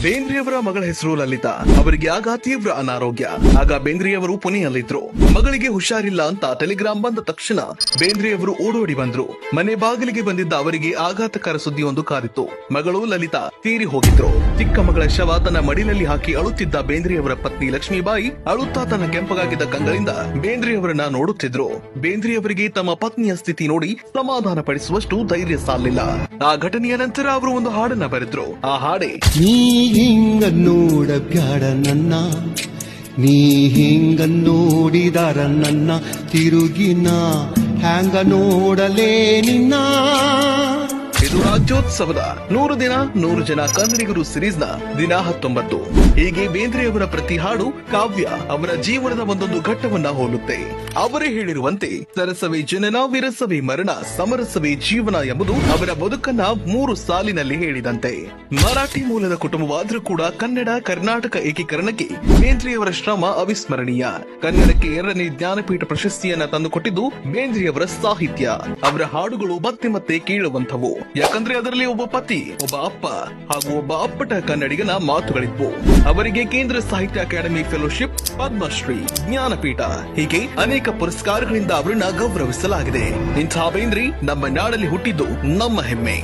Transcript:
ಬೇಂದ್ರೆಯವರ ಮಗಳ ಹೆಸರು ಲಲಿತಾ. ಅವರಿಗೆ ಆಗ ತೀವ್ರ ಅನಾರೋಗ್ಯ. ಆಗ ಬೇಂದ್ರೆಯವರು ಪುಣೆಯಲ್ಲಿದ್ರು. ಮಗಳಿಗೆ ಹುಷಾರಿಲ್ಲ ಅಂತ ಟೆಲಿಗ್ರಾಮ್ ಬಂದ ತಕ್ಷಣ ಬೇಂದ್ರೆಯವರು ಓಡೋಡಿ ಬಂದ್ರು. ಮನೆ ಬಾಗಿಲಿಗೆ ಬಂದಿದ್ದ ಅವರಿಗೆ ಆಘಾತಕರ ಸುದ್ದಿಯೊಂದು ಕಾದಿತ್ತು. ಮಗಳು ಲಲಿತಾ ತೀರಿ ಹೋಗಿದ್ರು. ಚಿಕ್ಕ ಮಗಳ ಶವ ತನ್ನ ಮಡಿಲಲ್ಲಿ ಹಾಕಿ ಅಳುತ್ತಿದ್ದ ಬೇಂದ್ರೆಯವರ ಪತ್ನಿ ಲಕ್ಷ್ಮೀಬಾಯಿ ಅಳುತ್ತಾ ತನ್ನ ಕೆಂಪಗಾಗಿದ್ದ ಕಂಗಳಿಂದ ಬೇಂದ್ರೆಯವರನ್ನ ನೋಡುತ್ತಿದ್ರು. ಬೇಂದ್ರೆಯವರಿಗೆ ತಮ್ಮ ಪತ್ನಿಯ ಸ್ಥಿತಿ ನೋಡಿ ಸಮಾಧಾನ ಪಡಿಸುವಷ್ಟು ಧೈರ್ಯ ಸಾಲಿಲ್ಲ. ಆ ಘಟನೆಯ ನಂತರ ಅವರು ಒಂದು ಹಾಡನ್ನ ಬರೆದ್ರು. ಆ ಹಾಡೆ ನೀ ಹಿಂಗ ನೋಡಬ್ಯಾಡ ನನ್ನ, ನೀ ಹಿಂಗ ನೋಡಿದಾರ ನನ್ನ ತಿರುಗಿನ ಹ್ಯಾಂಗ ನೋಡಲೇ ನಿನ್ನ. ಇದು ರಾಜ್ಯೋತ್ಸವದ 100 ದಿನ 100 ಜನ ಕನ್ನಡಿಗರು ಸಿರೀಸ್ನ ದಿನ 19. ಹೀಗೆ ಬೇಂದ್ರೆಯವರ ಪ್ರತಿ ಹಾಡು ಕಾವ್ಯ ಅವರ ಜೀವನದ ಒಂದೊಂದು ಘಟ್ಟವನ್ನ ಹೋಲುತ್ತೆ. ಅವರೇ ಹೇಳಿರುವಂತೆ ಸರಸವೇ ಜನನ, ವಿರಸವೇ ಮರಣ, ಸಮರಸವೇ ಜೀವನ ಎಂಬುದು ಅವರ ಬದುಕನ್ನ 3 ಸಾಲಿನಲ್ಲಿ ಹೇಳಿದಂತೆ. ಮರಾಠಿ ಮೂಲದ ಕುಟುಂಬವಾದ್ರೂ ಕೂಡ ಕನ್ನಡ ಕರ್ನಾಟಕ ಏಕೀಕರಣಕ್ಕೆ ಬೇಂದ್ರೆಯವರ ಶ್ರಮ ಅವಿಸ್ಮರಣೀಯ. ಕನ್ನಡಕ್ಕೆ 2ನೇ ಜ್ಞಾನಪೀಠ ಪ್ರಶಸ್ತಿಯನ್ನ ತಂದುಕೊಟ್ಟಿದ್ದು ಬೇಂದ್ರೆಯವರ ಸಾಹಿತ್ಯ. ಅವರ ಹಾಡುಗಳು ಮತ್ತೆ ಮತ್ತೆ ಕೇಳುವಂಥವು. ಯಾಕಂದ್ರೆ ಅದರಲ್ಲಿ ಒಬ್ಬ ಪತಿ, ಒಬ್ಬ ಅಪ್ಪ ಹಾಗೂ ಒಬ್ಬ ಅಪ್ಪಟ ಕನ್ನಡಿಗನ ಮಾತುಗಳಿದ್ವು. ಅವರಿಗೆ ಕೇಂದ್ರ ಸಾಹಿತ್ಯ ಅಕಾಡೆಮಿ ಫೆಲೋಶಿಪ್, ಪದ್ಮಶ್ರೀ, ಜ್ಞಾನಪೀಠ ಹೀಗೆ ಅನೇಕ ಪುರಸ್ಕಾರಗಳಿಂದ ಅವರನ್ನ ಗೌರವಿಸಲಾಗಿದೆ. ಇಂಥ ಬೇಂದ್ರೆ ನಮ್ಮ ನಾಡಲ್ಲಿ ಹುಟ್ಟಿದ್ದು ನಮ್ಮ ಹೆಮ್ಮೆ.